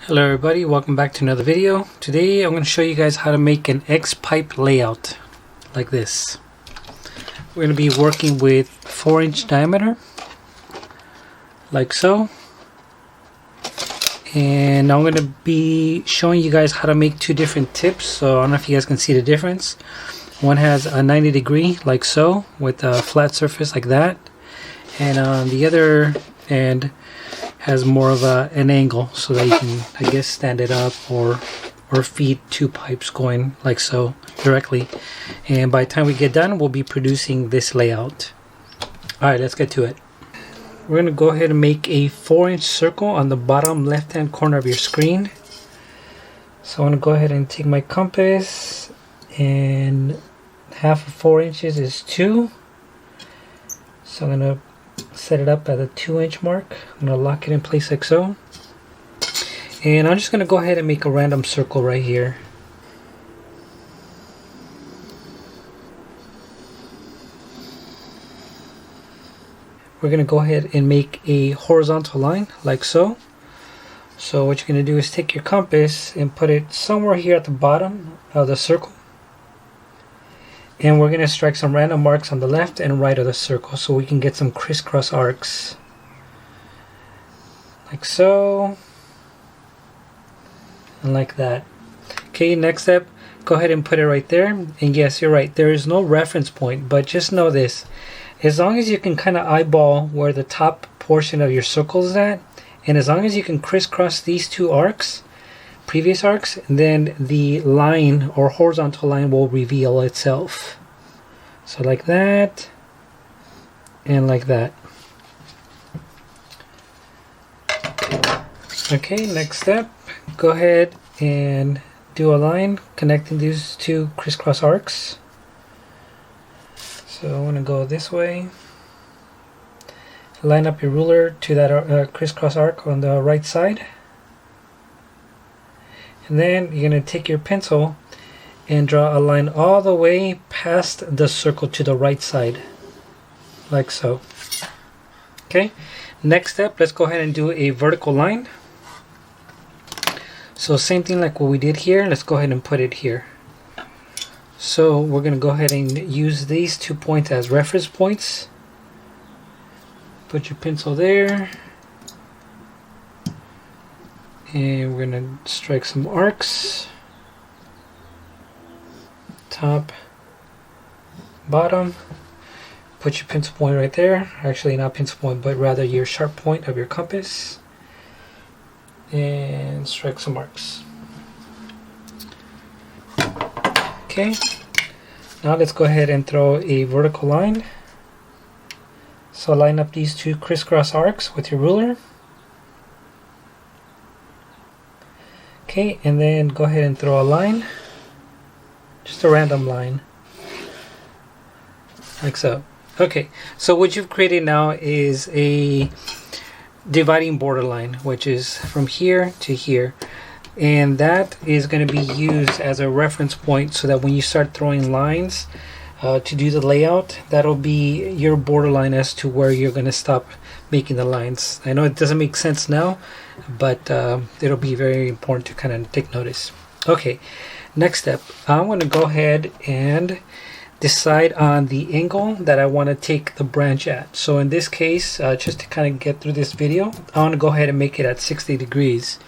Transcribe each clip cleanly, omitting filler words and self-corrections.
Hello everybody, welcome back to another video. Today I'm going to show you guys how to make an X pipe layout like this. We're going to be working with 4-inch diameter like so, and I'm going to be showing you guys how to make two different tips. So I don't know if you guys can see the difference. One has a 90 degree like so with a flat surface like that, and on the other end has more of an angle so that you can, I guess, stand it up or feed two pipes going like so directly. And by the time we get done, we'll be producing this layout. Alright, let's get to it. We're going to go ahead and make a 4-inch circle on the bottom left hand corner of your screen. So I'm going to go ahead and take my compass, and half of 4 inches is 2. So I'm going to set it up at the 2-inch mark. I'm going to lock it in place like so. And I'm just going to go ahead and make a random circle right here. We're going to go ahead and make a horizontal line like so. So what you're going to do is take your compass and put it somewhere here at the bottom of the circle. And we're going to strike some random marks on the left and right of the circle so we can get some crisscross arcs. Like so. And like that. Okay, next step, go ahead and put it right there. And yes, you're right, there is no reference point, but just know this. As long as you can kind of eyeball where the top portion of your circle is at, and as long as you can crisscross these two arcs, previous arcs, then the line or horizontal line will reveal itself. So like that and like that. Okay, next step, go ahead and do a line connecting these two crisscross arcs. So I want to go this way. Line up your ruler to that crisscross arc on the right side. And then you're going to take your pencil and draw a line all the way past the circle to the right side, like so. Okay, next step, let's go ahead and do a vertical line. So same thing like what we did here, let's go ahead and put it here. So we're going to go ahead and use these 2 points as reference points. Put your pencil there. And we're going to strike some arcs. Top, bottom. Put your pencil point right there. Actually not pencil point, but rather your sharp point of your compass. And strike some arcs. Okay. Now let's go ahead and throw a vertical line. So line up these two crisscross arcs with your ruler. Okay, and then go ahead and throw a line, just a random line, like so. Okay, so what you've created now is a dividing border line, which is from here to here, and that is going to be used as a reference point so that when you start throwing lines to do the layout, that'll be your borderline as to where you're going to stop making the lines. I know it doesn't make sense now, but it'll be very important to kind of take notice. Okay, next step, I'm going to go ahead and decide on the angle that I want to take the branch at. So in this case, just to kind of get through this video, I want to go ahead and make it at 60 degrees.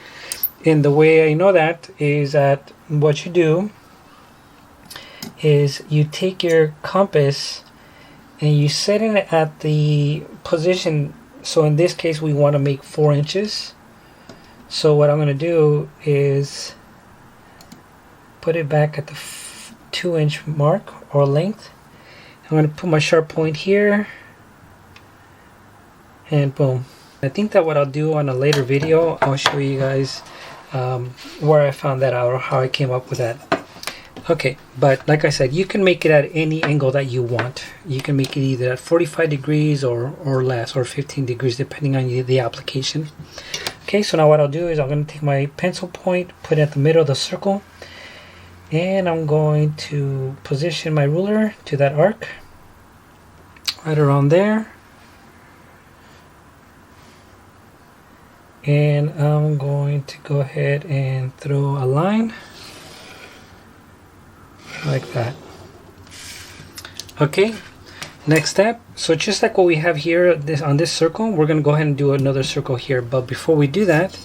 And the way I know that is that what you do is you take your compass and you set it at the position. So in this case we want to make 4 inches. So what I'm going to do is put it back at the 2-inch mark or length. I'm going to put my sharp point here and boom. I think that what I'll do on a later video, I'll show you guys where I found that out or how I came up with that. Okay, but like I said, you can make it at any angle that you want. You can make it either at 45 degrees or less, or 15 degrees depending on the application. Okay, so now what I'll do is I'm going to take my pencil point, put it at the middle of the circle, and I'm going to position my ruler to that arc right around there. And I'm going to go ahead and throw a line like that. Okay, next step. So just like what we have here on this circle, we're going to go ahead and do another circle here. But before we do that,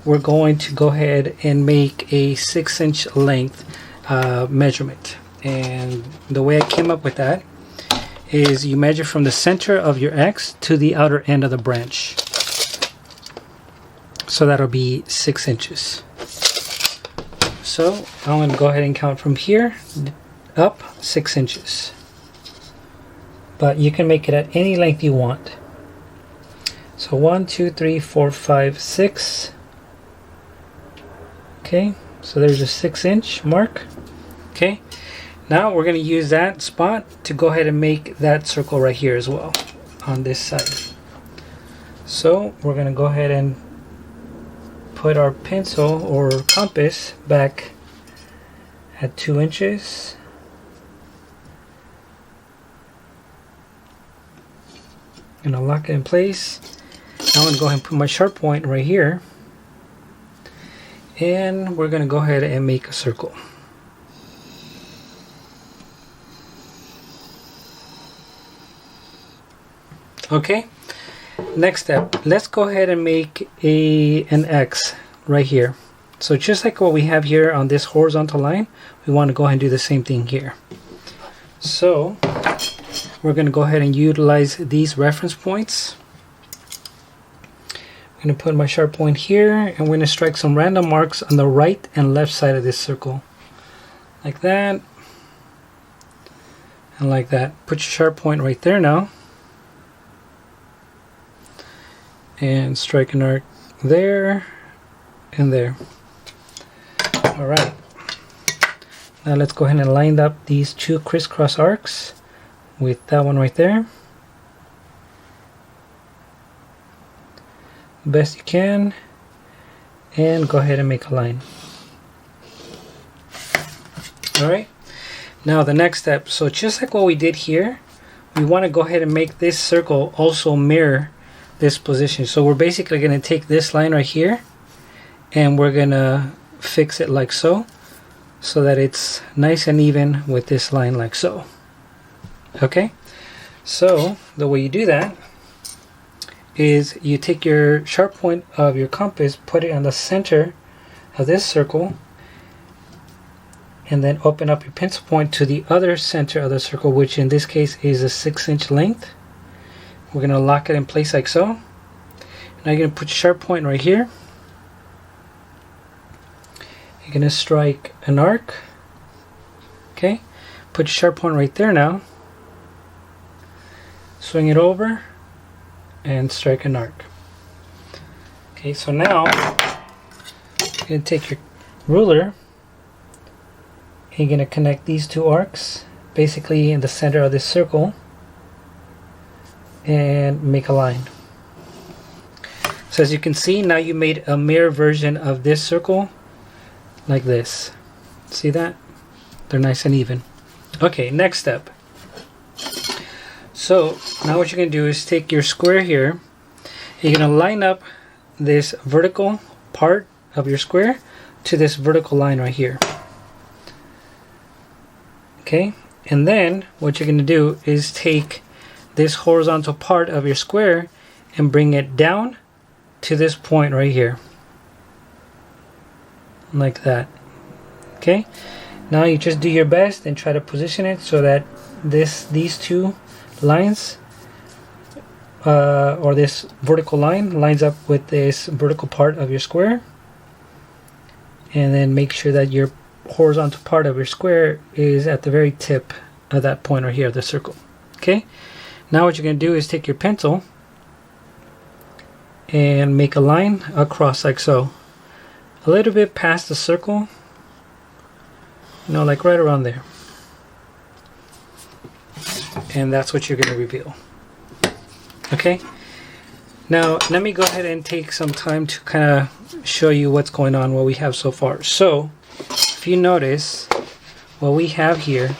we're going to go ahead and make a 6-inch length measurement. And the way I came up with that is you measure from the center of your X to the outer end of the branch. So that'll be 6 inches. So I'm going to go ahead and count from here up 6 inches. But you can make it at any length you want. So 1, 2, 3, 4, 5, 6. Okay, so there's a 6-inch mark. Okay, now we're going to use that spot to go ahead and make that circle right here as well on this side. So we're going to go ahead and put our pencil or compass back at 2 inches. I'm going to lock it in place. Now I'm going to go ahead and put my sharp point right here. And we're going to go ahead and make a circle. Okay, next step, let's go ahead and make an X right here. So just like what we have here on this horizontal line, we want to go ahead and do the same thing here. So we're going to go ahead and utilize these reference points. I'm going to put my sharp point here, and we're going to strike some random marks on the right and left side of this circle. Like that. And like that. Put your sharp point right there now. And strike an arc there and there. Alright. Now let's go ahead and line up these two crisscross arcs with that one right there. Best you can, and go ahead and make a line. Alright, now the next step, so just like what we did here, we want to go ahead and make this circle also mirror this position. So we're basically going to take this line right here and we're going to fix it like so that it's nice and even with this line like so. Okay, so the way you do that is you take your sharp point of your compass, put it on the center of this circle, and then open up your pencil point to the other center of the circle, which in this case is a 6-inch length. We're going to lock it in place like so. Now you're going to put your sharp point right here. You're going to strike an arc. Okay, put your sharp point right there now. Swing it over and strike an arc. Okay, so now you're going to take your ruler and you're going to connect these two arcs basically in the center of this circle and make a line. So as you can see, now you made a mirror version of this circle like this. See that? They're nice and even. Okay, next step. So now what you're going to do is take your square here. You're going to line up this vertical part of your square to this vertical line right here. Okay, and then what you're going to do is take this horizontal part of your square and bring it down to this point right here. Like that. Okay, now you just do your best and try to position it so that these two lines or this vertical line lines up with this vertical part of your square, and then make sure that your horizontal part of your square is at the very tip of that point right here of the circle. Okay, now what you're going to do is take your pencil and make a line across like so, a little bit past the circle, you know, like right around there. And that's what you're going to reveal. Okay, now let me go ahead and take some time to kind of show you what's going on, what we have so far. So if you notice, what we have here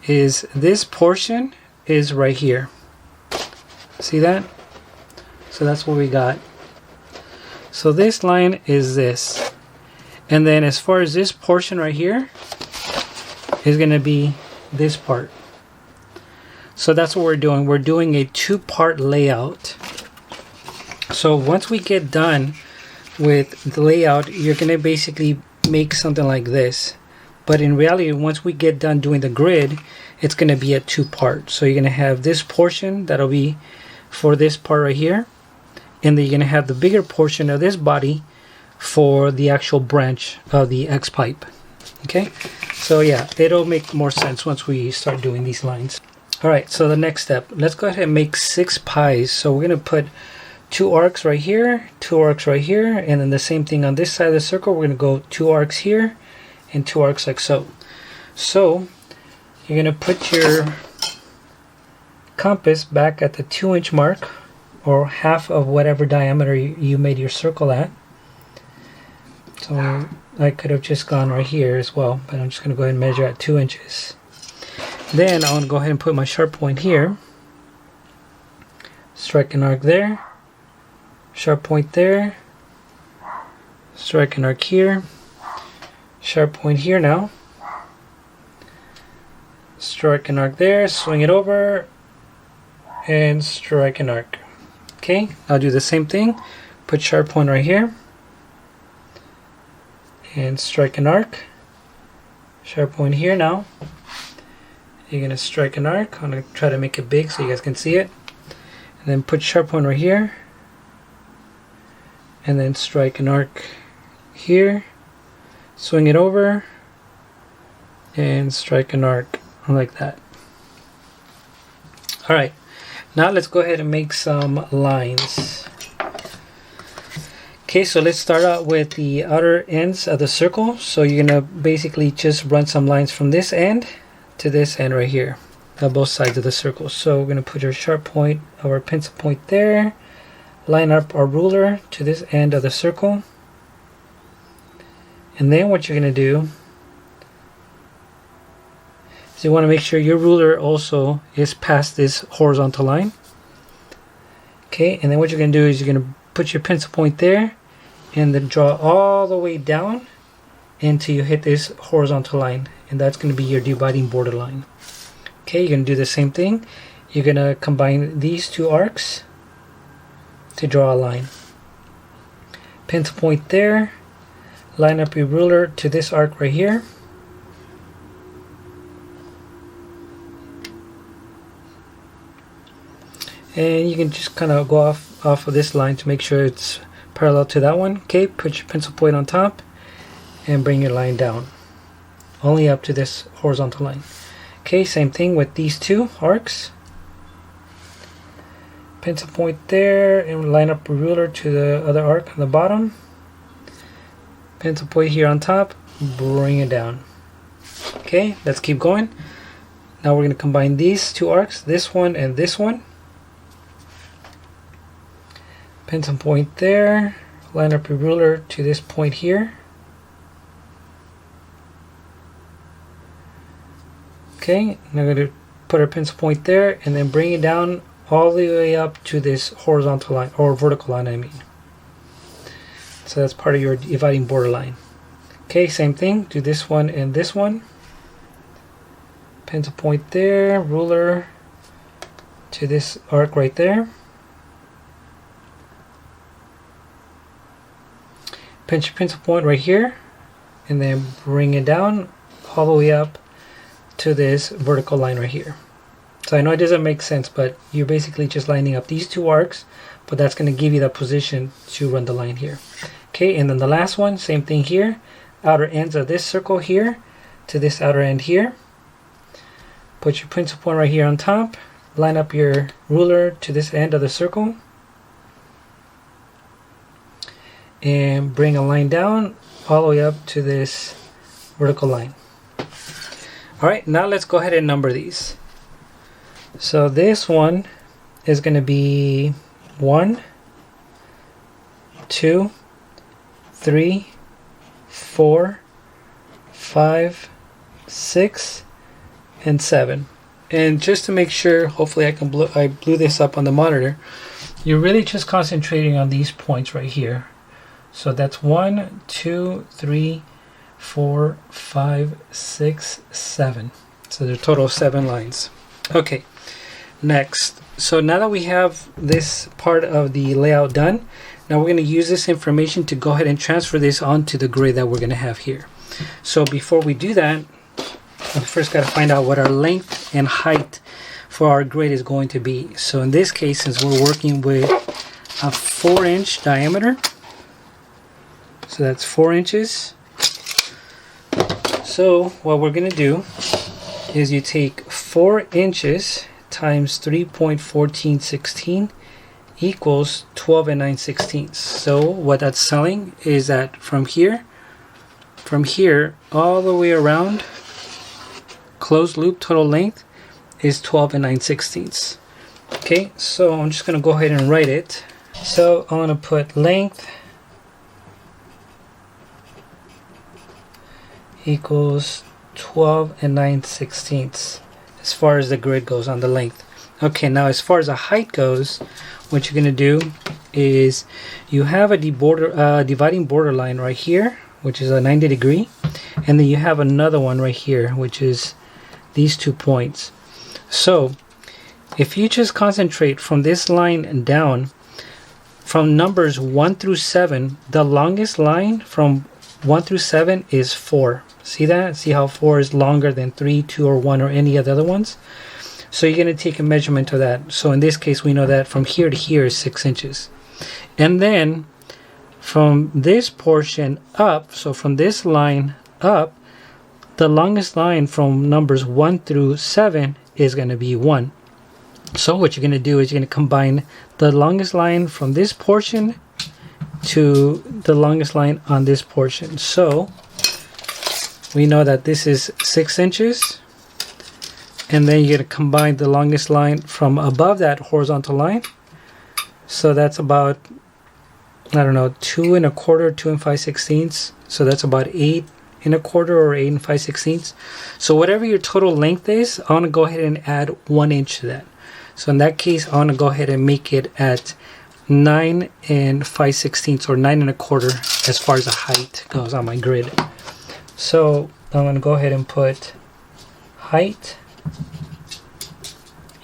is this portion is right here. See that? So that's what we got. So this line is this. And then as far as this portion right here is going to be this part. So that's what we're doing. We're doing a two-part layout. So once we get done with the layout, you're going to basically make something like this. But in reality, once we get done doing the grid, it's going to be a two-part. So you're going to have this portion that'll be for this part right here. And then you're going to have the bigger portion of this body for the actual branch of the X pipe. Okay, so yeah, it'll make more sense once we start doing these lines. All right, so the next step, let's go ahead and make 6 pies. So we're going to put 2 arcs right here, 2 arcs right here, and then the same thing on this side of the circle. We're going to go 2 arcs here and 2 arcs like so. So you're going to put your compass back at the 2-inch mark, or half of whatever diameter you made your circle at. So I could have just gone right here as well, but I'm just going to go ahead and measure at 2 inches. Then I want to go ahead and put my sharp point here. Strike an arc there. Sharp point there. Strike an arc here. Sharp point here now. Strike an arc there. Swing it over. And strike an arc. Okay, I'll do the same thing. Put sharp point right here. And strike an arc. Sharp point here now. You're going to strike an arc. I'm going to try to make it big so you guys can see it. And then put sharp point right here. And then strike an arc here. Swing it over. And strike an arc like that. Alright, now let's go ahead and make some lines. Okay, so let's start out with the outer ends of the circle. So you're going to basically just run some lines from this end to this end right here, on both sides of the circle. So we're going to put our sharp point of our pencil point there, line up our ruler to this end of the circle, and then what you're going to do is you want to make sure your ruler also is past this horizontal line. Okay, and then what you're going to do is you're going to put your pencil point there and then draw all the way down until you hit this horizontal line, and that's going to be your dividing border line. Okay, you're going to do the same thing. You're going to combine these 2 arcs to draw a line. Pencil point there, line up your ruler to this arc right here. And you can just kind of go off of this line to make sure it's parallel to that one. Okay, put your pencil point on top and bring your line down only up to this horizontal line. Okay, same thing with these 2 arcs. Pencil point there and line up a ruler to the other arc on the bottom. Pencil point here on top, bring it down. Okay, let's keep going. Now we're going to combine these 2 arcs, this one and this one. Pencil point there, line up your ruler to this point here. Okay, now we're going to put our pencil point there and then bring it down all the way up to this horizontal line, or vertical line I mean. So that's part of your dividing border line. Okay, same thing, do this one and this one. Pencil point there, ruler to this arc right there. Pinch your pencil point right here and then bring it down all the way up to this vertical line right here. So I know it doesn't make sense, but you're basically just lining up these 2 arcs, but that's going to give you the position to run the line here. Okay, and then the last one, same thing here. Outer ends of this circle here to this outer end here. Put your pencil point right here on top. Line up your ruler to this end of the circle. And bring a line down all the way up to this vertical line. Alright, now let's go ahead and number these. So this one is going to be 1, 2, 3, 4, 5, 6, and 7. And just to make sure, hopefully I blew this up on the monitor. You're really just concentrating on these points right here. So that's 1, 2, 3, 4, 5, 6, 7. So there's a total of 7 lines. Okay, next. So now that we have this part of the layout done, now we're going to use this information to go ahead and transfer this onto the grid that we're going to have here. So before we do that, we first got to find out what our length and height for our grid is going to be. So in this case, since we're working with a 4-inch diameter, so that's 4 inches. So what we're going to do is you take 4 inches times 3.1416 equals 12 and 9/16. So what that's telling is that from here all the way around, closed loop total length is 12 and 9/16. Okay, so I'm just going to go ahead and write it. So I'm going to put length equals 12 and 9/16 as far as the grid goes on the length. Okay, now as far as the height goes, what you're going to do is you have a dividing border line right here, which is a 90 degree, and then you have another one right here, which is these 2 points. So if you just concentrate from this line down, from numbers 1 through 7, the longest line from 1 through 7 is 4. See that? See how 4 is longer than 3, 2, or 1, or any of the other ones? So you're going to take a measurement of that. So in this case, we know that from here to here is 6 inches. And then from this portion up, so from this line up, the longest line from numbers 1 through 7 is going to be 1. So what you're going to do is you're going to combine the longest line from this portion to the longest line on this portion. So we know that this is 6 inches, and then you're going to combine the longest line from above that horizontal line. So that's about, I don't know, 2 1/4, 2 5/16. So that's about 8 1/4 or 8 5/16. So whatever your total length is, I want to go ahead and add 1 inch to that. So in that case, I want to go ahead and make it at 9 5/16 or 9 1/4 as far as the height goes on my grid. So I'm going to go ahead and put height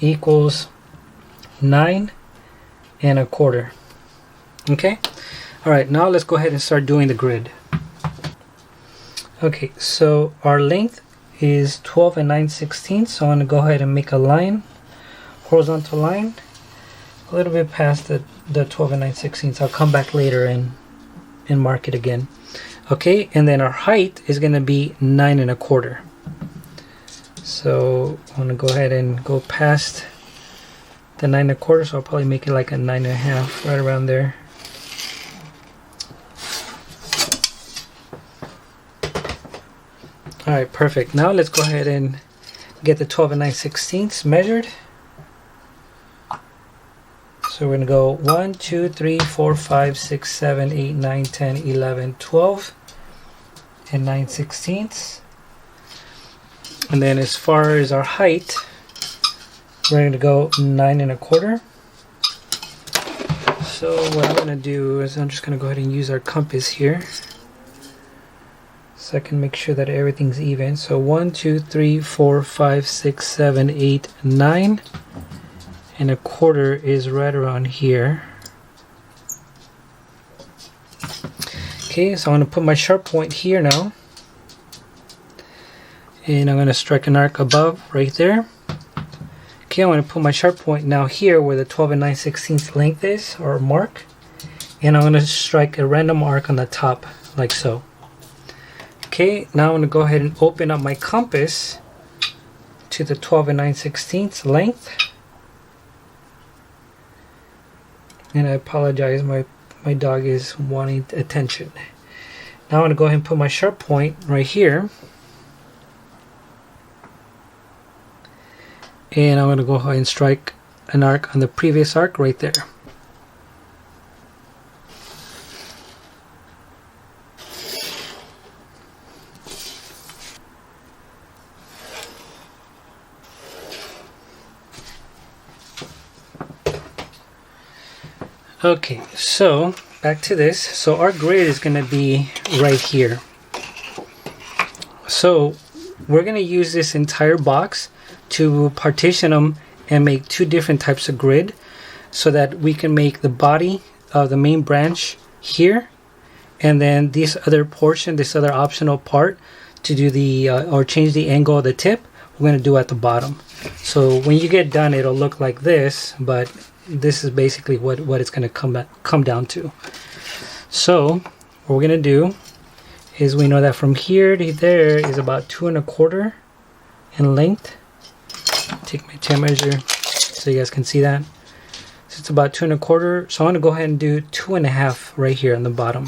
equals 9 1/4. Okay. All right. Now let's go ahead and start doing the grid. Okay. So our length is 12 and 9/16. So I'm going to go ahead and make a line, horizontal line, a little bit past the 12 and 9/16. I'll come back later and mark it again. Okay, and then our height is going to be 9 1/4. So I'm going to go ahead and go past the 9 1/4, so I'll probably make it like a 9 1/2, right around there. Alright, perfect. Now let's go ahead and get the 12 and 9/16 measured. So we're going to go 1, 2, 3, 4, 5, 6, 7, 8, 9, 10, 11, 12 and 9/16. And then as far as our height, we're going to go 9 1/4. So what I'm going to do is I'm just going to go ahead and use our compass here, so I can make sure that everything's even. So 1, 2, 3, 4, 5, 6, 7, 8, 9 1/4 is right around here. Okay, so I'm going to put my sharp point here now, and I'm going to strike an arc above right there. Okay, I'm going to put my sharp point now here where the 12 and 9/16 length is, or mark, and I'm going to strike a random arc on the top like so. Okay, now I'm going to go ahead and open up my compass to the 12 and 9/16 length. And I apologize, my dog is wanting attention. Now I'm going to go ahead and put my sharp point right here. And I'm going to go ahead and strike an arc on the previous arc right there. Okay, so back to this. So our grid is going to be right here. So we're going to use this entire box to partition them and make two different types of grid, so that we can make the body of the main branch here, and then this other portion, this other optional part to do the or change the angle of the tip, we're going to do at the bottom. So when you get done, it'll look like this, but this is basically what it's going to come down to. So what we're going to do is, we know that from here to there is about 2 1/4 in length. Take my tape measure so you guys can see that. So it's about 2 1/4. So I'm going to go ahead and do 2 1/2 right here on the bottom.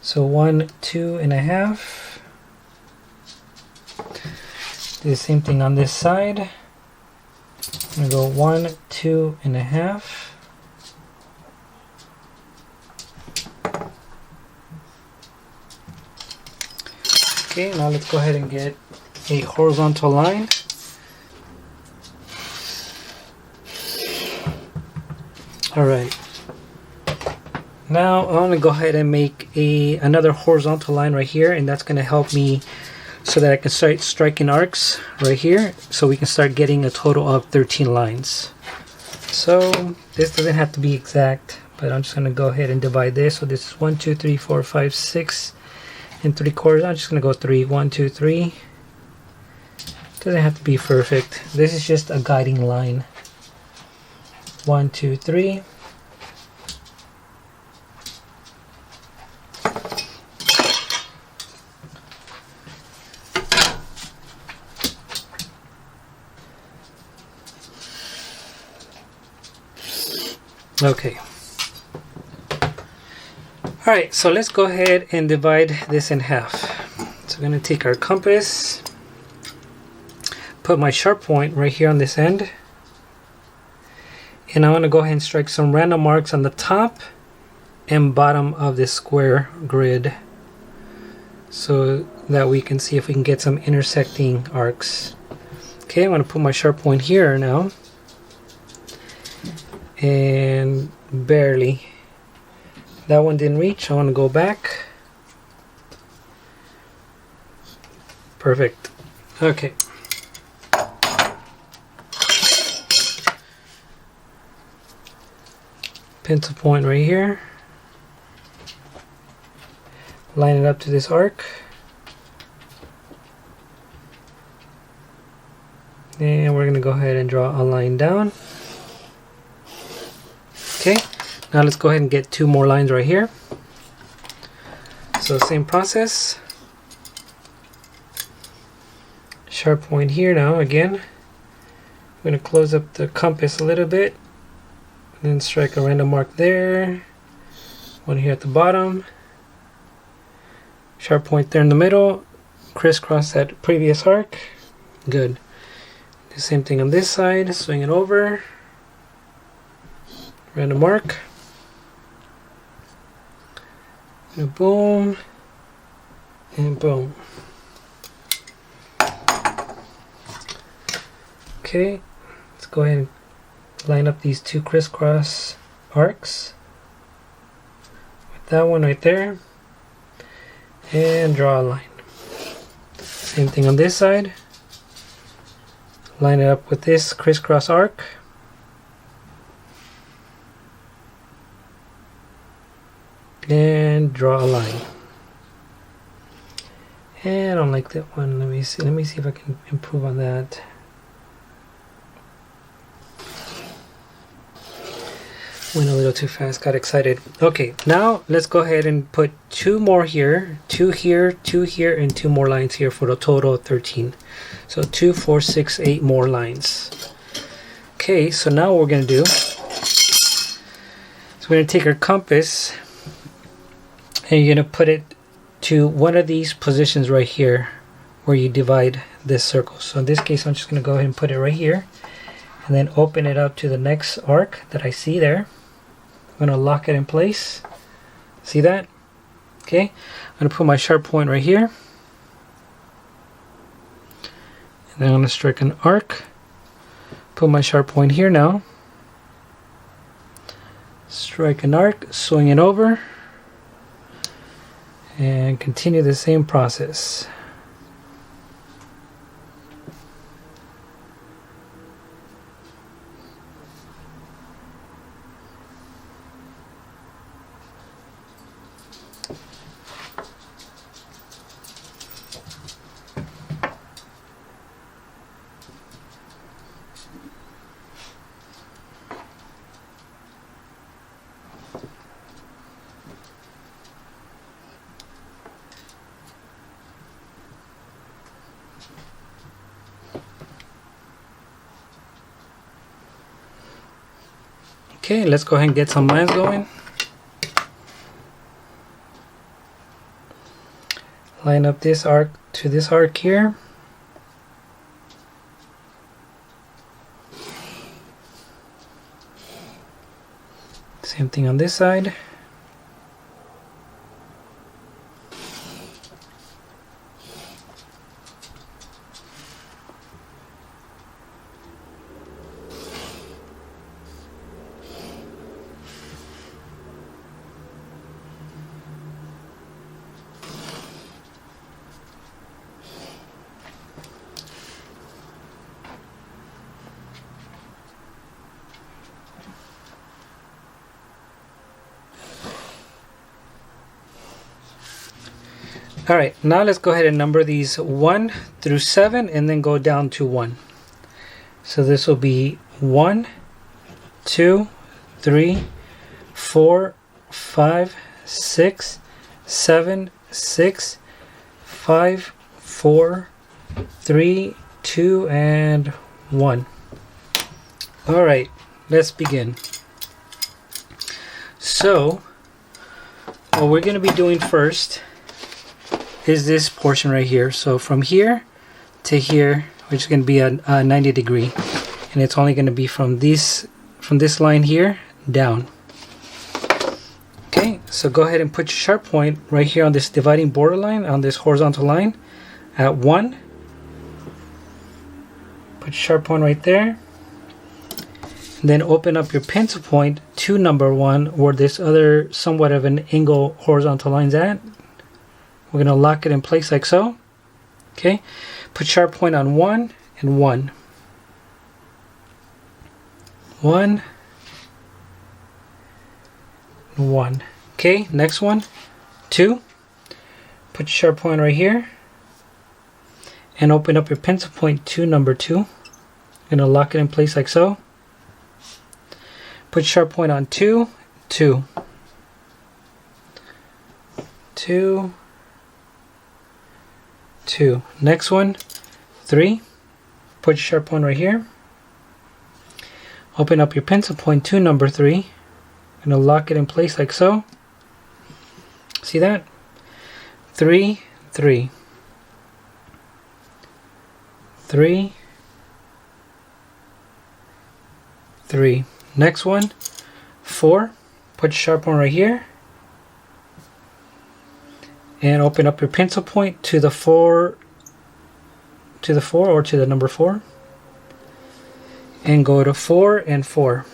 So 1 2 1/2. Do the same thing on this side. I'm going to go 1 2 1/2. Okay, now let's go ahead and get a horizontal line. Alright. Now I want to go ahead and make another horizontal line right here, and that's going to help me so that I can start striking arcs right here, so we can start getting a total of 13 lines. So this doesn't have to be exact, but I'm just going to go ahead and divide this. So this is 1 2 3 4 5 6 3/4. I'm just going to go 3 1 2 3. Doesn't have to be perfect. This is just a guiding line. 1 2 3. Okay. Alright, so let's go ahead and divide this in half. So I'm going to take our compass, put my sharp point right here on this end, and I want to go ahead and strike some random marks on the top and bottom of this square grid, so that we can see if we can get some intersecting arcs. Okay, I'm going to put my sharp point here now, and barely. That one didn't reach. I want to go back. Perfect. Okay. Pencil point right here. Line it up to this arc. And we're going to go ahead and draw a line down. Okay. Now let's go ahead and get 2 more lines right here. So same process. Sharp point here now again. I'm going to close up the compass a little bit. And then strike a random mark there. One here at the bottom. Sharp point there in the middle. Crisscross that previous arc. Good. The same thing on this side. Swing it over. Random mark. And boom, and boom. Okay, let's go ahead and line up these 2 crisscross arcs with that one right there, and draw a line. Same thing on this side. Line it up with this crisscross arc. And draw a line. And I don't like that one. Let me see if I can improve on that. Went a little too fast, got excited. Okay, now let's go ahead and put 2 more here, 2 here, 2 here, and 2 more lines here for a total of 13. So 2 4 6 8 more lines. Okay, so now what we're gonna do is we're gonna take our compass, and you're going to put it to one of these positions right here where you divide this circle. So in this case, I'm just going to go ahead and put it right here, and then open it up to the next arc that I see there. I'm going to lock it in place. See that? Okay. I'm going to put my sharp point right here. And then I'm going to strike an arc. Put my sharp point here now. Strike an arc, swing it over, and continue the same process. Okay, let's go ahead and get some lines going. Line up this arc to this arc here. Same thing on this side. Alright, now let's go ahead and number these 1 through 7 and then go down to 1. So this will be 1, 2, 3, 4, 5, 6, 7, 6, 5, 4, 3, 2, and 1. Alright, let's begin. So, what we're going to be doing first is this portion right here. So from here to here, which is going to be a 90 degree, and it's only going to be from this line here down. Okay, so go ahead and put your sharp point right here on this dividing border line, on this horizontal line at 1. Put your sharp point right there. And then open up your pencil point to number 1 where this other somewhat of an angle horizontal line's at. We're going to lock it in place like so. Okay, put sharp point on 1 and 1. 1 and 1. Okay, next one, 2. Put your sharp point right here and open up your pencil point to number 2. I'm going to lock it in place like so. Put sharp point on 2, 2. 2, 2. Next one, 3. Put your sharp point right here. Open up your pencil point to number 3. I'm going to lock it in place like so. See that? 3, 3. 3, 3. Next one, 4. Put your sharp point right here. And open up your pencil point to the 4 or to the number 4. And go to 4 and 4.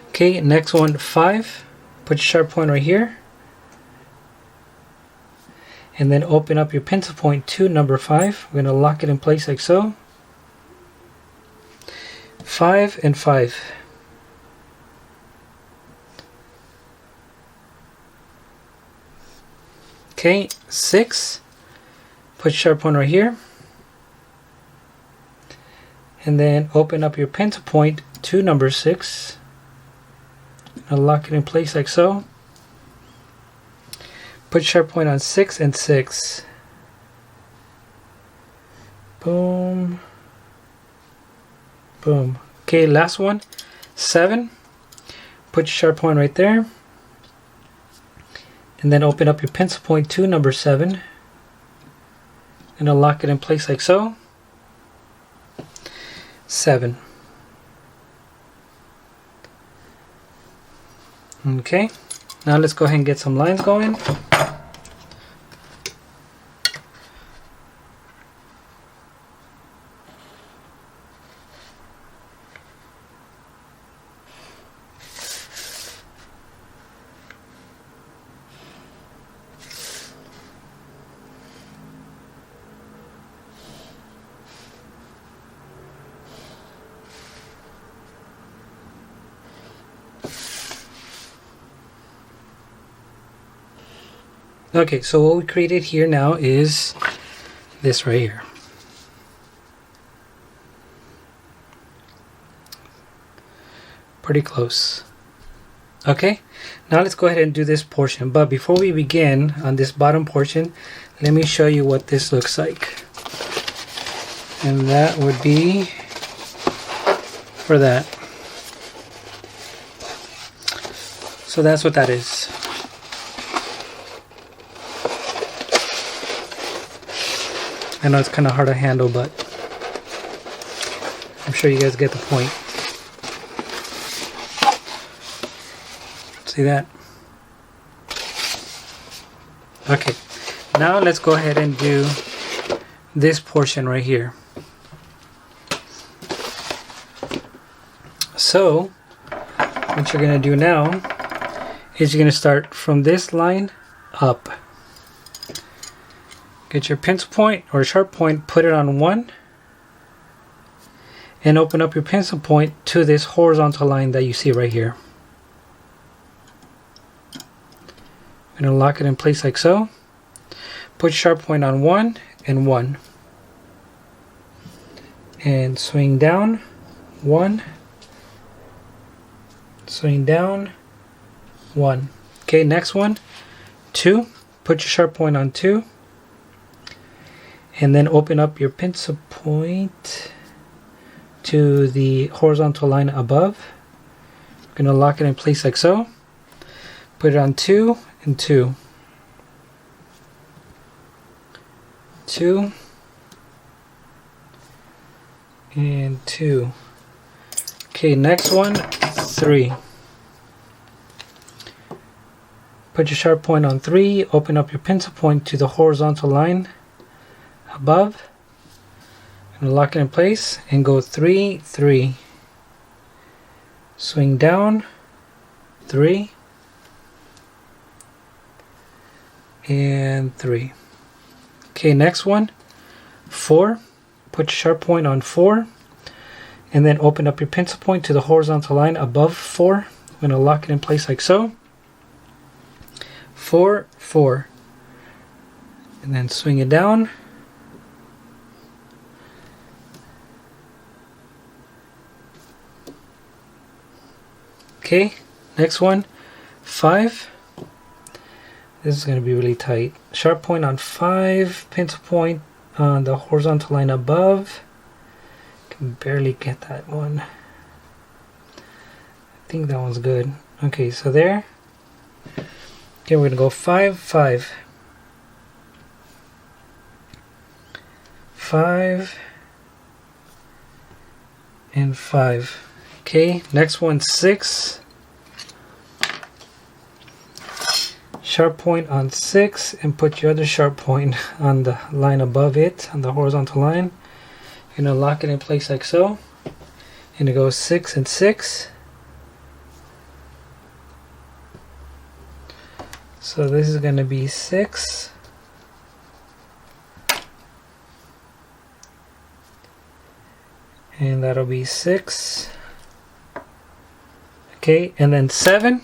Okay, next one, 5. Put your sharp point right here. And then open up your pencil point to number 5. We're going to lock it in place like so. 5 and 5. Okay, 6. Put your sharp point right here. And then open up your pencil point to number 6. And lock it in place like so. Put sharp point on 6 and 6. Boom. Boom. Okay, last one. 7. Put your sharp point right there. And then open up your pencil point to number 7. And I'll lock it in place like so. 7. Okay. Now let's go ahead and get some lines going. Okay, so what we created here now is this right here. Pretty close. Okay, now let's go ahead and do this portion. But before we begin on this bottom portion, let me show you what this looks like. And that would be for that. So that's what that is. I know it's kind of hard to handle, but I'm sure you guys get the point. See that? Okay, now let's go ahead and do this portion right here. So, what you're going to do now is you're going to start from this line up. Get your pencil point or sharp point, put it on 1, and open up your pencil point to this horizontal line that you see right here. I'm going to lock it in place like so. Put your sharp point on 1 and 1. And swing down, 1. Swing down, 1. Okay, next one, 2. Put your sharp point on 2. And then open up your pencil point to the horizontal line above. I'm going to lock it in place like so. Put it on 2 and 2. 2 and 2. Okay, next one, 3. Put your sharp point on 3, open up your pencil point to the horizontal line above, and lock it in place and go 3, 3. Swing down, 3, and 3. Okay, next one, 4. Put your sharp point on 4, and then open up your pencil point to the horizontal line above 4. I'm going to lock it in place like so. 4, 4. And then swing it down. Okay, next one, 5. This is going to be really tight. Sharp point on 5, pencil point on the horizontal line above. Can barely get that one. I think that one's good. Okay, so there. Okay, we're going to go 5, 5. 5 and 5. Okay, next one, 6. Sharp point on 6 and put your other sharp point on the line above it, on the horizontal line. You're going to lock it in place like so. And it goes 6 and 6. So this is going to be 6. And that'll be 6. Okay, and then 7.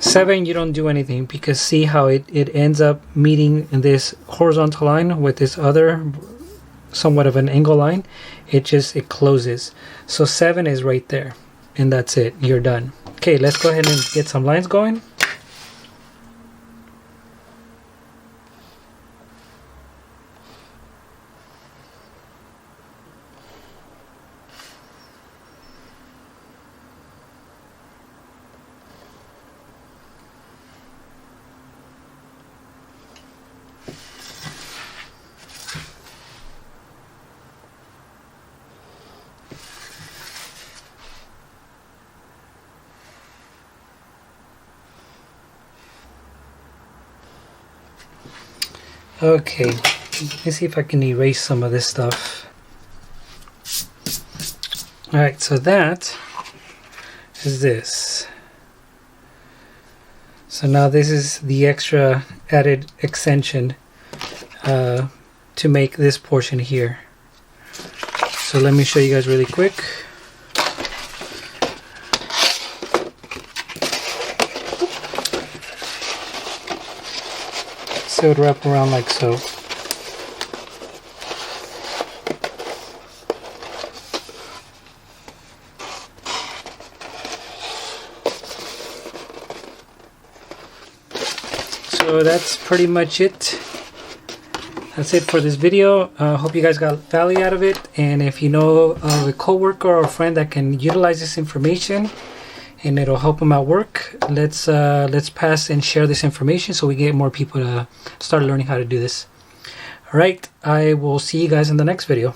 7, you don't do anything because see how it ends up meeting in this horizontal line with this other somewhat of an angle line. It closes. So 7 is right there, and that's it. You're done. Okay, let's go ahead and get some lines going. Okay, let me see if I can erase some of this stuff. Alright, so that is this. So now this is the extra added extension to make this portion here. So let me show you guys really quick. So it would wrap around like so. So that's pretty much it. That's it for this video. Hope you guys got value out of it. And if you know of a coworker or a friend that can utilize this information and it'll help them at work, let's pass and share this information so we get more people to start learning how to do this. All right, I will see you guys in the next video.